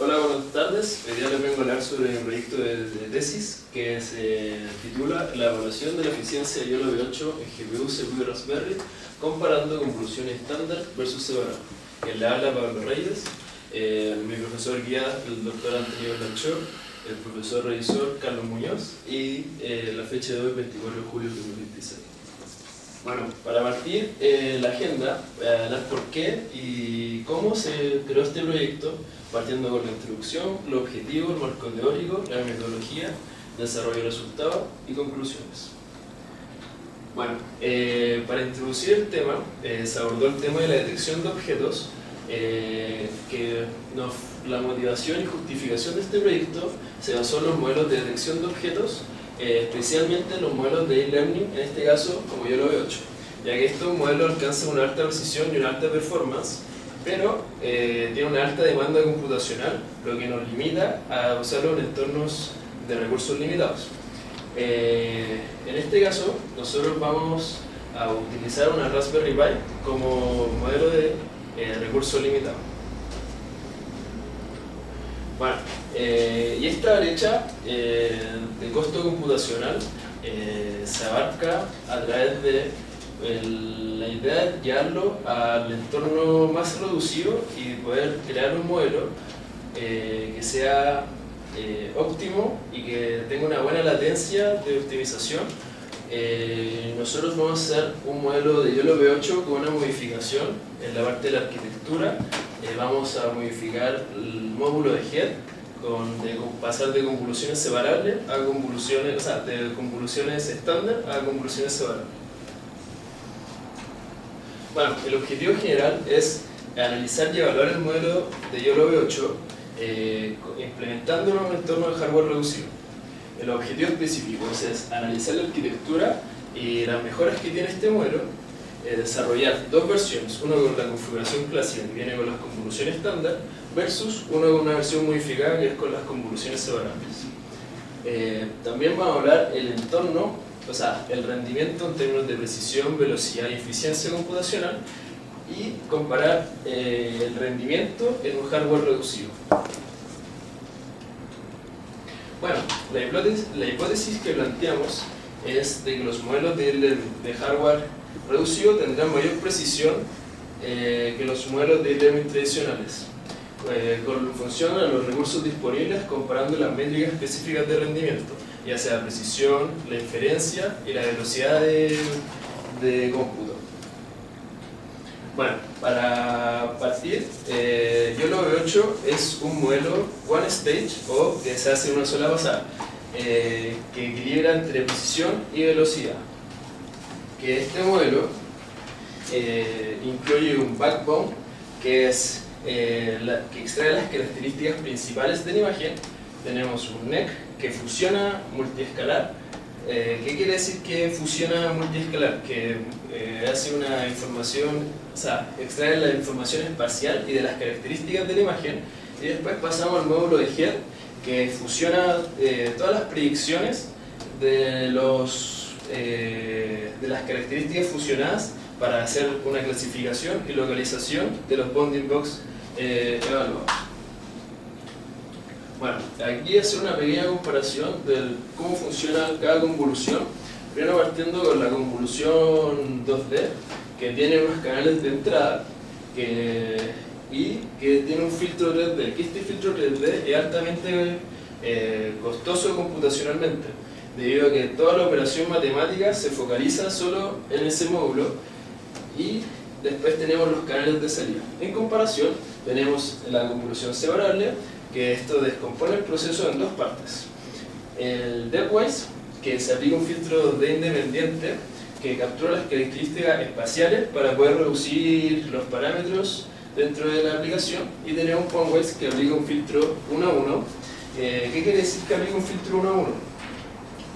Hola, buenas tardes. Hoy día les vengo a hablar sobre un proyecto de tesis que se titula La evaluación de la eficiencia de YOLO V8 en GPU, CPU y Raspberry comparando convoluciones estándar versus separado. Quien le habla, Pablo Reyes, mi profesor guía, el doctor Antonio Blanchot, el profesor revisor Carlos Muñoz y la fecha de hoy, 24 de julio de 2026. Bueno, para partir la agenda, voy a hablar por qué y cómo se creó este proyecto, partiendo con la introducción, los objetivos, el marco teórico, la metodología, desarrollo de resultados y conclusiones. Bueno, para introducir el tema, se abordó el tema de la detección de objetos, la motivación y justificación de este proyecto se basó en los modelos de detección de objetos, especialmente los modelos de e-learning, en este caso como YOLO V8, ya que estos modelos alcanzan una alta precisión y una alta performance, pero tienen una alta demanda computacional, lo que nos limita a usarlos en entornos de recursos limitados. En este caso, nosotros vamos a utilizar una Raspberry Pi como modelo de recursos limitados. Bueno, y esta brecha de costo computacional se abarca a través de la idea de llevarlo al entorno más reducido y poder crear un modelo que sea óptimo y que tenga una buena latencia de optimización. Nosotros vamos a hacer un modelo de YOLO V8 con una modificación en la parte de la arquitectura. Vamos a modificar el módulo de head, pasar de convoluciones separables a convoluciones, o sea, de convoluciones estándar a convoluciones separables. Bueno, el objetivo general es analizar y evaluar el modelo de YOLO V8 implementándolo en un entorno de hardware reducido. El objetivo específico es analizar la arquitectura y las mejoras que tiene este modelo, desarrollar dos versiones, una con la configuración clásica que viene con las convoluciones estándar versus una con una versión modificada que es con las convoluciones separables. También vamos a hablar el entorno, o sea, el rendimiento en términos de precisión, velocidad y eficiencia computacional y comparar el rendimiento en un hardware reducido. Bueno, la hipótesis que planteamos es de que los modelos de hardware reducido tendrán mayor precisión que los modelos de e-learning tradicionales, con función a los recursos disponibles comparando las métricas específicas de rendimiento, ya sea precisión, la inferencia y la velocidad de cómputo. Bueno, para partir, YOLO V8 es un modelo one stage o que se hace en una sola pasada, que equilibra entre precisión y velocidad. Que este modelo incluye un backbone que extrae las características principales de la imagen. Tenemos un NEC que fusiona multiescalar. ¿Qué quiere decir que fusiona multiescalar? Que hace una información, o sea, extrae la información espacial y de las características de la imagen, y después pasamos al módulo de head que fusiona todas las predicciones de las características fusionadas para hacer una clasificación y localización de los bounding box evaluados. Bueno, aquí hacer una pequeña comparación de cómo funciona cada convolución, primero partiendo con la convolución 2D, que tiene unos canales de entrada y que tiene un filtro 3D, que este filtro 3D es altamente costoso computacionalmente, debido a que toda la operación matemática se focaliza solo en ese módulo, y después tenemos los canales de salida. En comparación, tenemos la convolución separable, que esto descompone el proceso en dos partes. El depwise, que se aplica un filtro de independiente que captura las características espaciales para poder reducir los parámetros dentro de la aplicación, y tenemos un pointwise que aplica un filtro 1 a 1. ¿Qué quiere decir que aplica un filtro 1 a 1?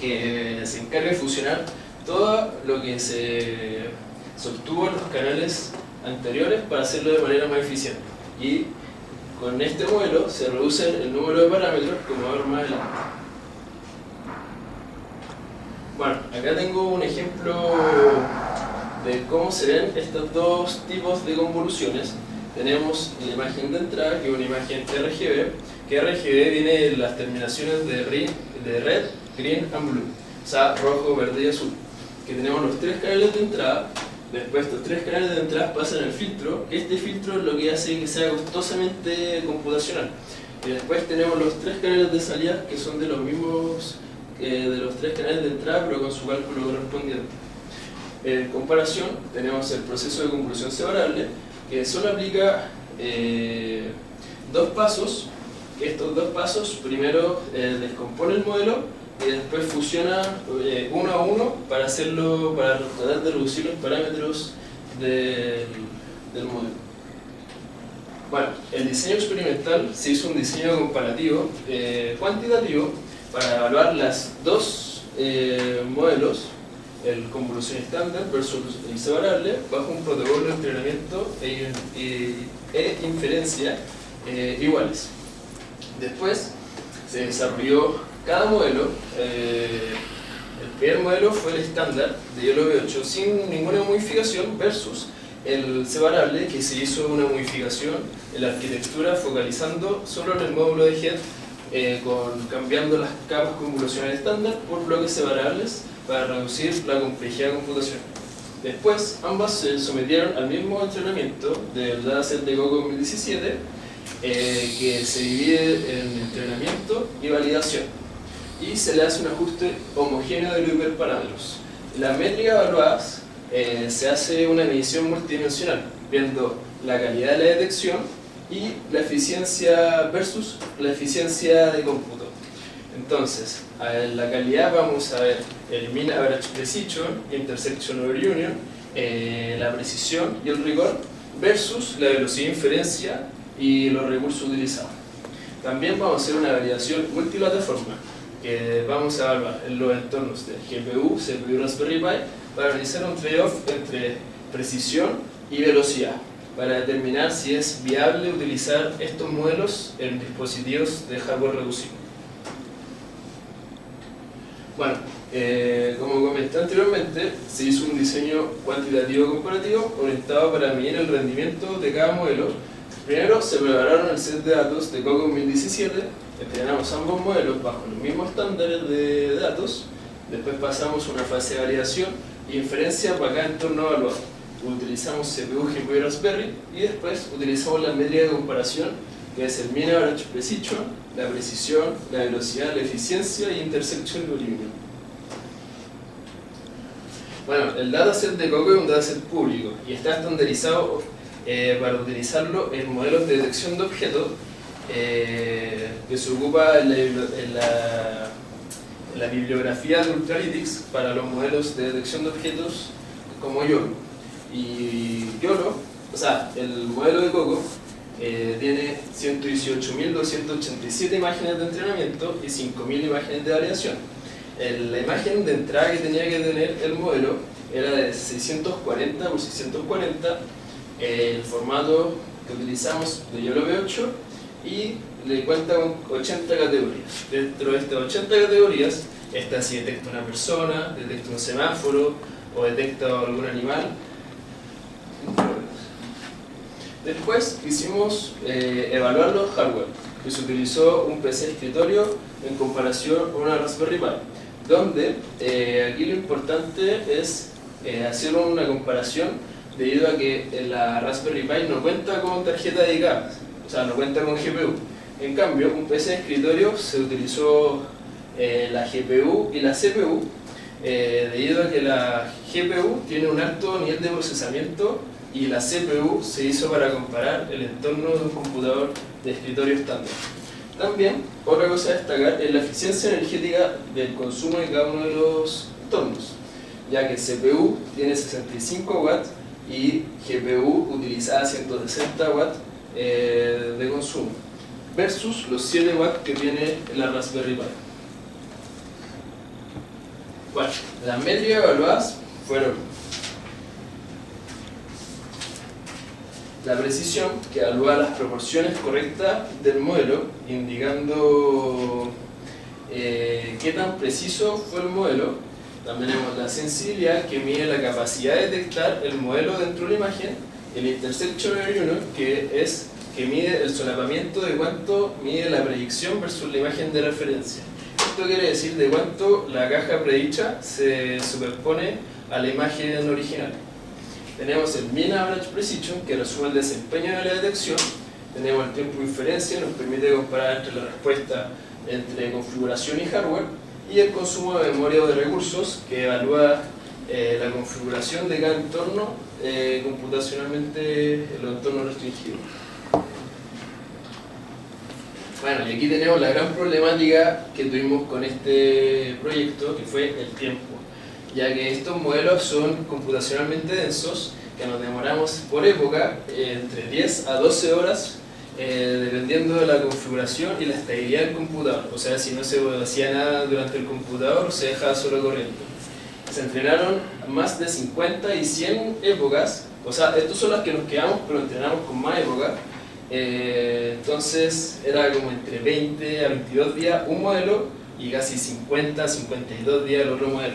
Que se encarga de fusionar todo lo que se obtuvo en los canales anteriores para hacerlo de manera más eficiente, y con este modelo se reduce el número de parámetros, como vamos a ver más adelante. Bueno, acá tengo un ejemplo de cómo se ven estos dos tipos de convoluciones. tenemos la imagen de entrada, que es una imagen RGB, que RGB viene de las terminaciones de red, green and blue, o sea, rojo, verde y azul, que tenemos los tres canales de entrada. Después estos tres canales de entrada pasan al filtro, que este filtro es lo que hace que sea costosamente computacional. Y después tenemos los tres canales de salida, que son de los mismos de los tres canales de entrada, pero con su cálculo correspondiente. En comparación, tenemos el proceso de convolución separable, que solo aplica dos pasos, que estos dos pasos primero descompone el modelo y después fusiona uno a uno para tratar de reducir los parámetros del modelo. Bueno, el diseño experimental se hizo un diseño comparativo cuantitativo para evaluar las dos modelos, el convolución estándar versus el separable, bajo un protocolo de entrenamiento e inferencia iguales. Después se desarrolló cada modelo. El primer modelo fue el estándar de YOLO-V8 sin ninguna modificación versus el separable, que se hizo una modificación en la arquitectura focalizando solo en el módulo de head, cambiando las capas convolucionales estándar por bloques separables para reducir la complejidad computacional. Después, ambas se sometieron al mismo entrenamiento del dataset de Coco 2017, que se divide en entrenamiento y validación, y se le hace un ajuste homogéneo de los hiperparámetros. Las métricas evaluadas se hace una medición multidimensional, viendo la calidad de la detección y la eficiencia versus la eficiencia de cómputo. Entonces, en la calidad vamos a ver el mean average precision, intersection over union, la precisión y el rigor versus la velocidad de inferencia y los recursos utilizados. También vamos a hacer una validación multiplataforma, que vamos a evaluar en los entornos de GPU, CPU y Raspberry Pi para realizar un trade-off entre precisión y velocidad, para determinar si es viable utilizar estos modelos en dispositivos de hardware reducido. Bueno, como comenté anteriormente, se hizo un diseño cuantitativo comparativo orientado para medir el rendimiento de cada modelo. Primero se prepararon el set de datos de Coco 2017, entrenamos ambos modelos bajo los mismos estándares de datos. Después pasamos a una fase de validación y inferencia para cada entorno evaluado. Utilizamos CPU, GPU y Raspberry, y después utilizamos la métrica de comparación, que es el mean average precision, la precisión, la velocidad, la eficiencia y intersection over union. Bueno, el dataset de Coco es un dataset público y está estandarizado para utilizarlo en modelos de detección de objetos, que se ocupa en la bibliografía de Ultralytics para los modelos de detección de objetos como YOLO. Y YOLO, o sea, el modelo de Coco tiene 118.287 imágenes de entrenamiento y 5.000 imágenes de validación. La imagen de entrada que tenía que tener el modelo era de 640 por 640, el formato que utilizamos de YOLO-V8, y le cuenta con 80 categorías. Dentro de estas 80 categorías está si detecta una persona, detecta un semáforo o detecta algún animal. Después quisimos evaluar los hardware, y se utilizó un PC de escritorio en comparación con una Raspberry Pi, donde aquí lo importante es hacer una comparación debido a que la Raspberry Pi no cuenta con tarjeta dedicada, o sea, no cuenta con GPU. En cambio, un PC de escritorio se utilizó la GPU y la CPU, debido a que la GPU tiene un alto nivel de procesamiento y la CPU se hizo para comparar el entorno de un computador de escritorio estándar. También, otra cosa a destacar es la eficiencia energética del consumo de cada uno de los entornos, ya que el CPU tiene 65 watts y GPU utilizaba 160 watts de consumo, versus los 7 watts que tiene la Raspberry Pi. Bueno, las métricas evaluadas fueron la precisión, que evalúa las proporciones correctas del modelo, indicando qué tan preciso fue el modelo. También tenemos la sensibilidad, que mide la capacidad de detectar el modelo dentro de la imagen, el intersection error, que mide el solapamiento de cuánto mide la predicción versus la imagen de referencia. Esto quiere decir de cuánto la caja predicha se superpone a la imagen original. Tenemos el Mean Average Precision, que resume el desempeño de la detección. Tenemos el tiempo de inferencia, nos permite comparar entre la respuesta entre configuración y hardware. Y el consumo de memoria o de recursos, que evalúa la configuración de cada entorno computacionalmente en los entornos restringidos. Bueno, y aquí tenemos la gran problemática que tuvimos con este proyecto, que fue el tiempo, ya que estos modelos son computacionalmente densos, que nos demoramos por época entre 10 a 12 horas, dependiendo de la configuración y la estabilidad del computador. O sea, si no se hacía nada durante el computador, se dejaba solo corriendo. Se entrenaron más de 50 y 100 épocas, o sea, estos son las que nos quedamos, pero entrenamos con más épocas. Entonces era como entre 20 a 22 días un modelo y casi 50 a 52 días el otro modelo.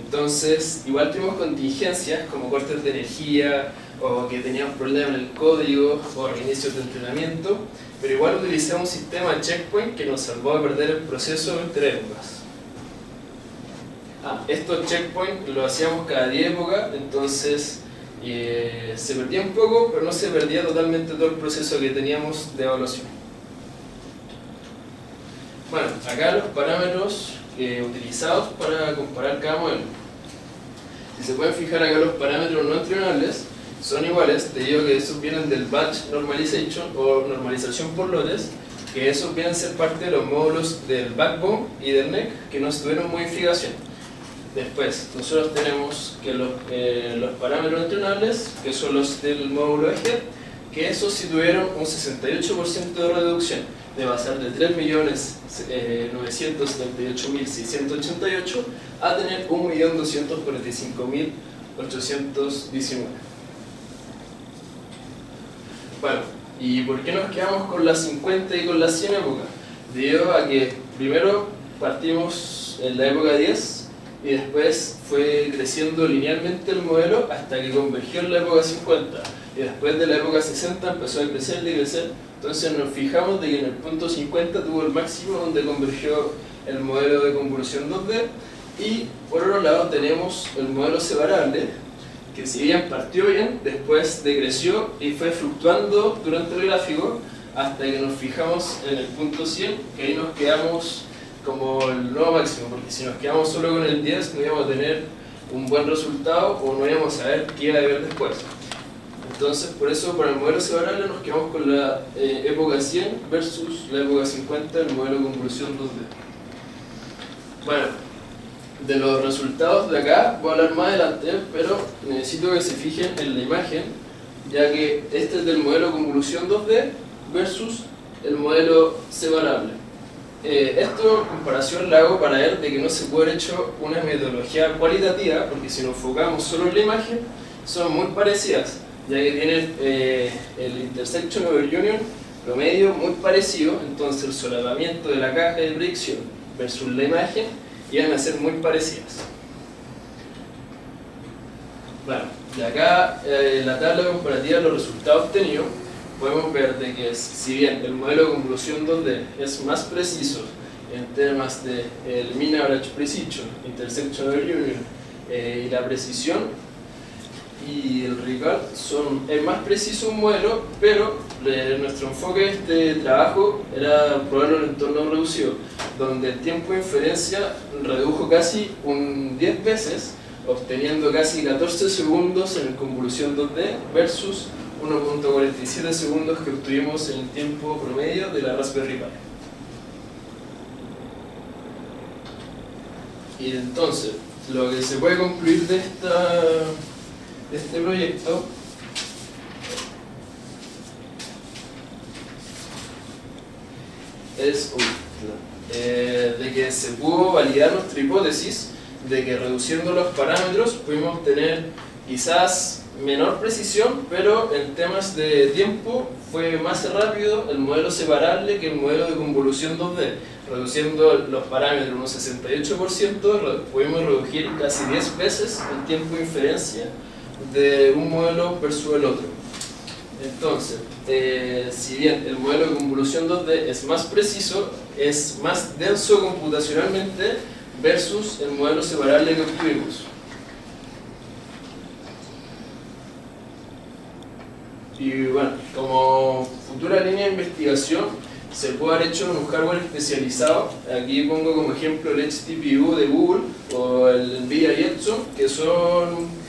Entonces igual tuvimos contingencias como cortes de energía o que teníamos problemas en el código o reinicios de entrenamiento, pero igual utilizamos un sistema checkpoint que nos salvó de perder el proceso entre épocas. Estos checkpoints lo hacíamos cada 10 épocas, entonces se perdía un poco, pero no se perdía totalmente todo el proceso que teníamos de evaluación. Bueno, acá los parámetros utilizados para comparar cada modelo. Si se pueden fijar acá, los parámetros no entrenables son iguales. Te digo que esos vienen del batch normalization o normalización por lotes, que esos vienen a ser parte de los módulos del backbone y del NEC que no tuvieron modificación. Después, nosotros tenemos que los parámetros entrenables, que son los del módulo de head, que esos sí tuvieron un 68% de reducción, de pasar de 3.978.688 a tener 1.245.819. Bueno, ¿y por qué nos quedamos con las 50 y con las 100 épocas? Debido a que primero partimos en la época 10, y después fue creciendo linealmente el modelo hasta que convergió en la época 50, y después de la época 60 empezó a crecer y crecer. Entonces nos fijamos de que en el punto 50 tuvo el máximo donde convergió el modelo de convolución 2D, y por otro lado tenemos el modelo separable, que si bien partió bien, después decreció y fue fluctuando durante el gráfico hasta que nos fijamos en el punto 100, que ahí nos quedamos como el nuevo máximo, porque si nos quedamos solo con el 10 no íbamos a tener un buen resultado o no íbamos a saber qué iba a haber después. Entonces, por eso para el modelo separable nos quedamos con la época 100 versus la época 50 del modelo de convolución 2D. Bueno, de los resultados de acá voy a hablar más adelante, pero necesito que se fijen en la imagen, ya que este es del modelo de convolución 2D versus el modelo separable. Esto en comparación la hago para ver de que no se puede haber hecho una metodología cualitativa, porque si nos enfocamos solo en la imagen, son muy parecidas, ya que tienen el intersection over union promedio muy parecido, entonces el solapamiento de la caja de predicción versus la imagen iban a ser muy parecidas. Bueno, de acá la tabla comparativa de los resultados obtenidos, podemos ver de que si bien el modelo de convolución 2D es más preciso en temas de el Mean Average Precision, Intersection over Union y la precisión y el recall, es más preciso un modelo, pero nuestro enfoque de este trabajo era probarlo en un entorno reducido, donde el tiempo de inferencia redujo casi 10 veces, obteniendo casi 14 segundos en el convolución 2D versus 1.47 segundos que obtuvimos en el tiempo promedio de la Raspberry Pi. Y entonces, lo que se puede concluir de este proyecto es de que se pudo validar nuestra hipótesis de que reduciendo los parámetros pudimos tener quizás menor precisión, pero en temas de tiempo fue más rápido el modelo separable que el modelo de convolución 2D. Reduciendo los parámetros un 68%, pudimos reducir casi 10 veces el tiempo de inferencia de un modelo versus el otro. Entonces, si bien el modelo de convolución 2D es más preciso, es más denso computacionalmente versus el modelo separable que obtuvimos. Y bueno, como futura línea de investigación, se puede haber hecho en un hardware especializado. Aquí pongo como ejemplo el XTPU de Google o el NVIDIA Jetson, que son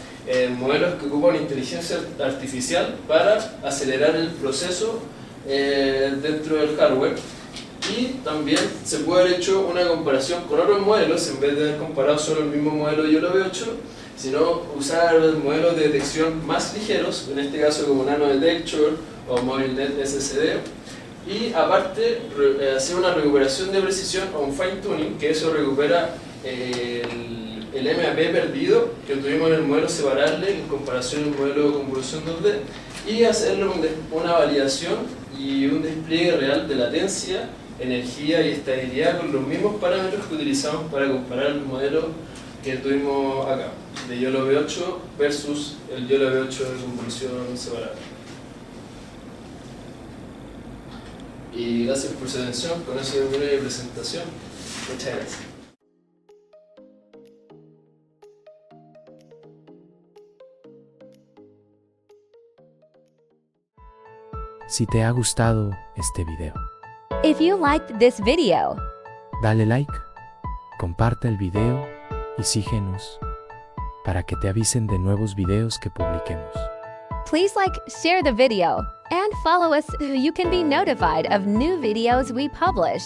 modelos que ocupan inteligencia artificial para acelerar el proceso dentro del hardware. Y también se puede haber hecho una comparación con otros modelos, en vez de haber comparado solo el mismo modelo de YOLOv8, sino usar modelos de detección más ligeros, en este caso como Nano Detector o MobileNet SSD, y aparte hacer una recuperación de precisión o un fine tuning, que eso recupera el MAP perdido que tuvimos en el modelo separable en comparación al modelo de convolución 2D, y hacerle una validación y un despliegue real de latencia, energía y estabilidad con los mismos parámetros que utilizamos para comparar el modelo que tuvimos acá, de YOLOv8 versus el YOLOv8 de convolución separable. Y gracias por su atención, con eso termino mi presentación. Muchas gracias. Si te ha gustado este video, If you liked this video, dale like, comparte el video y síguenos para que te avisen de nuevos videos que publiquemos. please share the video, and follow us so you can be notified of new videos we publish.